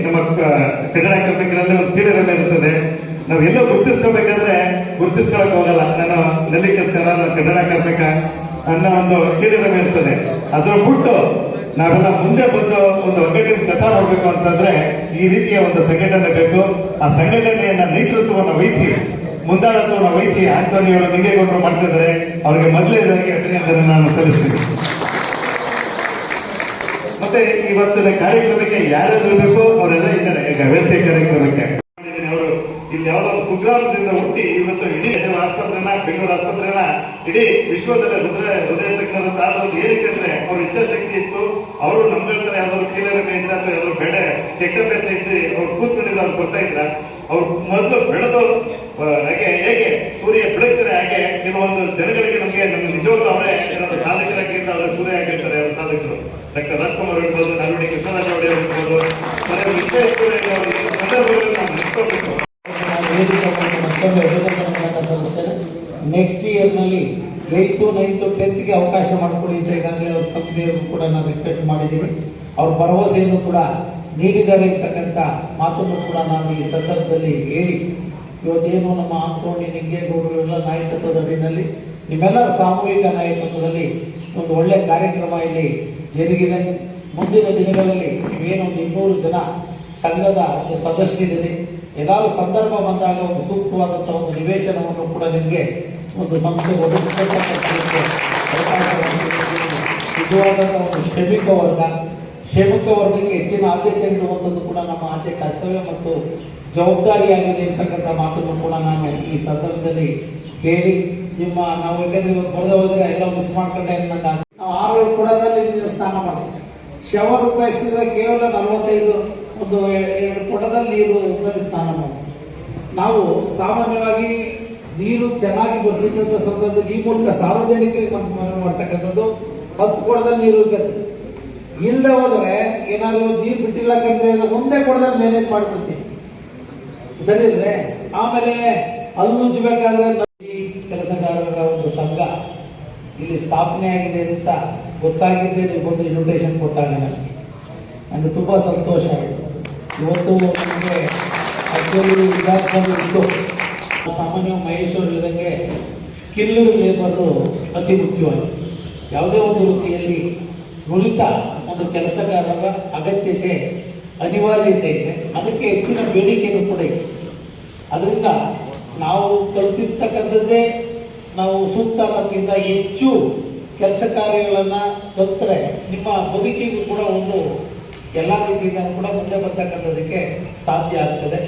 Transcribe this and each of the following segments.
ನಮ್ಮ ಕನ್ನಡ ಕಾರ್ಮಿಕರಲ್ಲಿ ಒಂದು ಕೀಳರಿಮೆ ಇರ್ತದೆ. ನಾವು ಎಲ್ಲೋ ಗುರುತಿಸ್ಕೋಬೇಕಾದ್ರೆ ಗುರುತಿಸ್ಕೊಳಕ್ ಹೋಗಲ್ಲ. ನಾನು ನೆಲ್ಲಿಕಸ್ಕರ ಕನ್ನಡ ಕಾರ್ಮಿಕ ಅನ್ನೋ ಒಂದು ಕೀಳರಿಮೆ ಇರ್ತದೆ. ಅದ್ರ ಬಿಟ್ಟು ನಾವೆಲ್ಲ ಮುಂದೆ ಬಂದು ಒಂದು ಒಗ್ಗಟ್ಟಿನ ಕೆಲಸ ಮಾಡಬೇಕು ಅಂತಂದ್ರೆ ಈ ರೀತಿಯ ಒಂದು ಸಂಘಟನೆ ಬೇಕು. ಆ ಸಂಘಟನೆಯನ್ನ ನೇತೃತ್ವವನ್ನು ವಹಿಸಿ ಮುಂದಾಳತ್ವವನ್ನು ವಹಿಸಿ ಆಂಟೋನಿಯವರು ನಿಂಗೇಗೌಡರು ಮಾಡ್ತಾ ಇದ್ದಾರೆ. ಅವರಿಗೆ ಮೊದಲನೇದಾಗಿ ಅಭಿನಂದನೆ ನಾನು ಸಲ್ಲಿಸ್ತೀನಿ. ಮತ್ತೆ ಇವತ್ತಿನ ಕಾರ್ಯಕ್ರಮಕ್ಕೆ ಯಾರ್ಯಾರು ಇರಬೇಕು ಅವರೆಲ್ಲ ಇದ್ದಾರೆ. ಈಗ ವೇದಿಕೆ ಕಾರ್ಯಕ್ರಮಕ್ಕೆ ಅವರು ಇಲ್ಲಿ ಯಾವುದೋ ಕುಗ್ರಾಮದಿಂದ ಹುಟ್ಟಿ ಇವತ್ತು ಇಡೀ ಆಸ್ಪತ್ರೆನ ಬೆಂಗಳೂರು ಆಸ್ಪತ್ರೆನ ಇಡೀ ವಿಶ್ವದಲ್ಲಿ ಹೃದಯ ತಜ್ಞರಂತ ಆದ್ರದ್ದು ಏನಕ್ಕೆ ಅಂದ್ರೆ ಅವ್ರ ಇಚ್ಛಾಶಕ್ತಿ ಇತ್ತು. ಅವರು ನಮ್ಗಳ ತರ ಯಾವ್ದಾದ್ರು ಕೀಳರಿಮೆ ಇದ್ರೆ ಅಥವಾ ಯಾವ್ದಾದ್ರು ಬೇಡ ಕೆಟ್ಟ ಅಭ್ಯಾಸ ಇದ್ದು ಅವ್ರು ಕೂತ್ಕೊಂಡಿಲ್ಲ ಅವ್ರು ಬರ್ತಾ ಇದ್ರ ಅವ್ರು ಮೊದಲು ಬೆಳೆದು ಹೇಗೆ ಸೂರ್ಯ ಬೆಳಗ್ತಾರೆ ಹಾಗೆ ಕೆಲವೊಂದು ಜನಗಳಿಗೆ ನಮಗೆ ನಿಜವಾಗ್ಲೂ ಅವರೇ ಏನಾದ್ರು ಸಾಧಕರಾಗಿದ್ರೆ ಅವರೇ ಸೂರ್ಯ ಆಗಿರ್ತಾರೆ. ಅವರ ಸಾಧಕರು ಡಾಕ್ಟರ್ ರಾಜ್ಕುಮಾರ್ ಇರ್ಬೋದು, ನಾಲ್ವಡಿ ಕೃಷ್ಣರಾಜ ಒಡೆಯರ್ ಇರ್ಬೋದು, ಸಂದರ್ಭಗಳಲ್ಲಿ ನಾವು ನೆನೆಸ್ಕೋಬೇಕು. ನೆಕ್ಸ್ಟ್ ಇಯರ್ ನಲ್ಲಿ 8th, 9th, 10th ಅವಕಾಶ ಮಾಡಿಕೊಡಿ ಅಂತ ಈಗಾಗಲೇ ಅವ್ರ ಕಂಪ್ನಿಯವ್ರಿಗೂ ಕೂಡ ನಾನು ರಿಕ್ವೆಸ್ಟ್ ಮಾಡಿದ್ದೀನಿ. ಅವ್ರ ಭರವಸೆಯನ್ನು ಕೂಡ ನೀಡಿದ್ದಾರೆ ಅಂತಕ್ಕಂಥ ಮಾತನ್ನು ಕೂಡ ನಾನು ಈ ಸಂದರ್ಭದಲ್ಲಿ ಹೇಳಿ, ಇವತ್ತೇನು ನಮ್ಮ ಆಂಟೋನಿ ನಿಂಗೇಗೌಡರು ಎಲ್ಲ ನಾಯಕತ್ವದ ಅಡಿನಲ್ಲಿ ನಿಮ್ಮೆಲ್ಲರ ಸಾಮೂಹಿಕ ನಾಯಕತ್ವದಲ್ಲಿ ಒಂದು ಒಳ್ಳೆ ಕಾರ್ಯಕ್ರಮ ಇಲ್ಲಿ ಜರುಗಿದೆ. ಮುಂದಿನ ದಿನಗಳಲ್ಲಿ ನೀವೇನೊಂದು 200 ಜನ ಸಂಘದ ಒಂದು ಸದಸ್ಯರಿದ್ದೀರಿ. ಏನಾದರೂ ಸಂದರ್ಭ ಬಂದಾಗ ಒಂದು ಸೂಕ್ತವಾದಂಥ ಒಂದು ನಿವೇಶನವನ್ನು ಕೂಡ ನಿಮಗೆ ಒಂದು ಸಂಸ್ಥೆ ಒದಗಿಸತಕ್ಕಂಥ ನಿಜವಾದಂಥ ಒಂದು ಶ್ರಮಿಕ ವರ್ಗಕ್ಕೆ ಹೆಚ್ಚಿನ ಆದ್ಯತೆ ನೀಡುವಂಥದ್ದು ಕೂಡ ನಮ್ಮ ಆದ್ಯ ಕರ್ತವ್ಯ ಮತ್ತು ಜವಾಬ್ದಾರಿಯಾಗಿದೆ ಅಂತಕ್ಕಂಥ ಮಾತನ್ನು ಕೂಡ ನಾನು ಈ ಸಂದರ್ಭದಲ್ಲಿ ಹೇಳಿ ನಾವು ಯಾಕಂದ್ರೆ ಇವತ್ತು ಬರೆದ ಹೋದ್ರೆ ಎಲ್ಲ ಮಿಸ್ ಮಾಡ್ಕೊಂಡೆ ನಾವು 6 ಕೊಡದಲ್ಲಿ ನೀವು ಸ್ನಾನ ಮಾಡ್ತೀವಿ. ಶವರ್ ಉಪಯೋಗಿಸಿದ್ರೆ ಕೇವಲ 45 ಒಂದು 2 ಕೊಡದಲ್ಲಿ ನೀರು ಸ್ನಾನ ಮಾಡ್ತೀವಿ. ನಾವು ಸಾಮಾನ್ಯವಾಗಿ ನೀರು ಚೆನ್ನಾಗಿ ಬರ್ತಿದ್ದಂಥ ಸಂದರ್ಭದಲ್ಲಿ ಈ ಮೂಲಕ ಸಾರ್ವಜನಿಕರಿಗೆ ಮನವಿ ಮಾಡ್ತಕ್ಕಂಥದ್ದು 10 ಕೊಡದಲ್ಲಿ ನೀರು ಇರ್ತದೆ. ಇಲ್ಲದೆ ಹೋದ್ರೆ ಏನಾದ್ರು ನೀರು ಬಿಟ್ಟಿಲ್ಲ ಕಂಡ್ರೆ ಒಂದೇ ಕೊಡದಲ್ಲಿ ಮ್ಯಾನೇಜ್ ಮಾಡಿಬಿಡ್ತೀವಿ, ಸರಿ ಇಲ್ವೇ? ಆಮೇಲೆ ಅಲ್ಲುಜ್ಬೇಕಾದ್ರೆ ಕೆಲಸಗಾರರ ಒಂದು ಸಂಘ ಇಲ್ಲಿ ಸ್ಥಾಪನೆ ಆಗಿದೆ ಅಂತ ಗೊತ್ತಾಗಿದ್ದೇ ನೀವು ಬಂದು ಇನ್ವಿಟೇಷನ್ ಕೊಟ್ಟಾಗ ನನಗೆ ತುಂಬಾ ಸಂತೋಷ ಆಯಿತು. ಇವತ್ತು ನನಗೆ ಆಕ್ಚುಲಿ ಇತ್ತು ಸಾಮಾನ್ಯ ಮಹೇಶ್ ಅವರು ಹೇಳಿದಂಗೆ ಸ್ಕಿಲ್ ಲೇಬರು ಅತಿ ಮುಖ್ಯವಾಗಿ ಯಾವುದೇ ಒಂದು ವೃತ್ತಿಯಲ್ಲಿ ನುರಿತ ಒಂದು ಕೆಲಸಗಾರರ ಅಗತ್ಯತೆ ಅನಿವಾರ್ಯತೆ ಇದೆ. ಅದಕ್ಕೆ ಹೆಚ್ಚಿನ ಬೇಡಿಕೆಯೂ ಕೂಡ ಇದೆ. ಅದರಿಂದ ನಾವು ಕಲಿತಿರ್ತಕ್ಕಂಥದ್ದೇ ನಾವು ಸೂಕ್ತ ಅನ್ನೋದಕ್ಕಿಂತ ಹೆಚ್ಚು ಕೆಲಸ ಕಾರ್ಯಗಳನ್ನು ಕಲಿತರೆ ನಿಮ್ಮ ಬದುಕಿಗೂ ಕೂಡ ಒಂದು ಎಲ್ಲ ರೀತಿಯಿಂದ ಕೂಡ ಮುಂದೆ ಬರ್ತಕ್ಕಂಥದಕ್ಕೆ ಸಾಧ್ಯ ಆಗ್ತದೆ.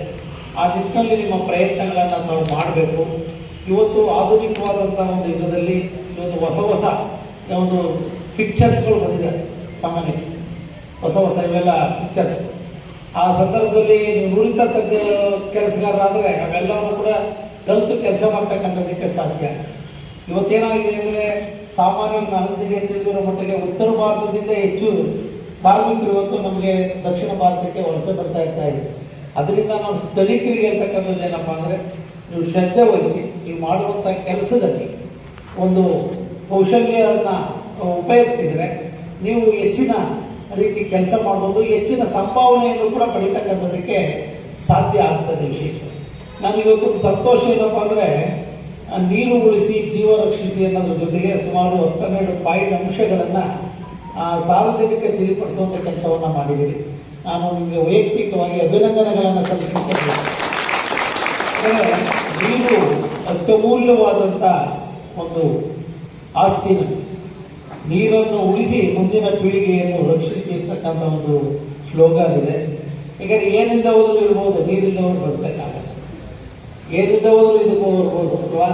ಆ ನಿಟ್ಟಿನಲ್ಲಿ ನಿಮ್ಮ ಪ್ರಯತ್ನಗಳನ್ನು ನಾವು ಮಾಡಬೇಕು. ಇವತ್ತು ಆಧುನಿಕವಾದಂಥ ಒಂದು ಯುಗದಲ್ಲಿ ಇವತ್ತು ಹೊಸ ಒಂದು ಪಿಕ್ಚರ್ಸ್ಗಳು ಬಂದಿದ್ದಾರೆ. ಸಾಮಾನ್ಯ ಹೊಸ ಇವೆಲ್ಲ ಪಿಕ್ಚರ್ಸ್ ಆ ಸಂದರ್ಭದಲ್ಲಿ ನೀವು ನುರಿತ ಕೆಲಸಗಾರರಾದರೆ ಅವೆಲ್ಲವೂ ಕೂಡ ಕಲಿತು ಕೆಲಸ ಮಾಡ್ತಕ್ಕಂಥದಕ್ಕೆ ಸಾಧ್ಯ. ಇವತ್ತೇನಾಗಿದೆ ಅಂದರೆ ಸಾಮಾನ್ಯವಾಗಿ ನನಗೆ ತಿಳಿದಿರೋ ಮಟ್ಟಿಗೆ ಉತ್ತರ ಭಾರತದಿಂದ ಹೆಚ್ಚು ಕಾರ್ಮಿಕರು ಇವತ್ತು ನಮಗೆ ದಕ್ಷಿಣ ಭಾರತಕ್ಕೆ ವಲಸೆ ಬರ್ತಾ ಇದೆ. ಅದರಿಂದ ನಾವು ಸ್ಥಳೀಕರಿಗೆ ಹೇಳ್ತಕ್ಕಂಥದ್ದು ಏನಪ್ಪ ಅಂದರೆ ನೀವು ಶ್ರದ್ಧೆ ವಹಿಸಿ ನೀವು ಮಾಡುವಂಥ ಕೆಲಸದಲ್ಲಿ ಒಂದು ಕೌಶಲ್ಯವನ್ನು ಉಪಯೋಗಿಸಿದರೆ ನೀವು ಹೆಚ್ಚಿನ ರೀತಿ ಕೆಲಸ ಮಾಡ್ಬೋದು, ಹೆಚ್ಚಿನ ಸಂಭಾವನೆಯನ್ನು ಕೂಡ ಪಡೀತಕ್ಕಂಥದಕ್ಕೆ ಸಾಧ್ಯ ಆಗ್ತದೆ. ವಿಶೇಷ ನಾನು ಇವತ್ತು ಸಂತೋಷ ಏನಪ್ಪ ಅಂದರೆ ನೀರು ಉಳಿಸಿ ಜೀವ ರಕ್ಷಿಸಿ ಅನ್ನೋದ್ರ ಜೊತೆಗೆ ಸುಮಾರು 12 ಪಾಯಿಂಟ್ ಅಂಶಗಳನ್ನು ಸಾರ್ವಜನಿಕ ತಿಳಿಪಡಿಸುವಂಥ ಕೆಲಸವನ್ನು ಮಾಡಿದ್ದೀರಿ. ನಾನು ನಿಮಗೆ ವೈಯಕ್ತಿಕವಾಗಿ ಅಭಿನಂದನೆಗಳನ್ನು ಸಲ್ಲಿಸುತ್ತೇನೆ. ನೀರು ಅತ್ಯಮೂಲ್ಯವಾದಂಥ ಒಂದು ಆಸ್ತಿನ ನೀರನ್ನು ಉಳಿಸಿ ಮುಂದಿನ ಪೀಳಿಗೆಯನ್ನು ರಕ್ಷಿಸಿ ಇರ್ತಕ್ಕಂಥ ಒಂದು ಸ್ಲೋಗನ್ ಇದೆ. ಯಾಕಂದರೆ ಏನಿಂದ ಹೋದರೂ ಇರ್ಬೋದು, ನೀರಿಲ್ಲವರು ಬದುಕಕ್ಕಾಗಲ್ಲ. ಏನಿಂದ ಹೋದರೂ ಇದಕ್ಕೂ ಬರ್ಬೋದು ಅಲ್ವಾ?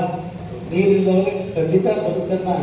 ನೀರಿಲ್ಲವರು ಖಂಡಿತ ಬದುಕನ್ನು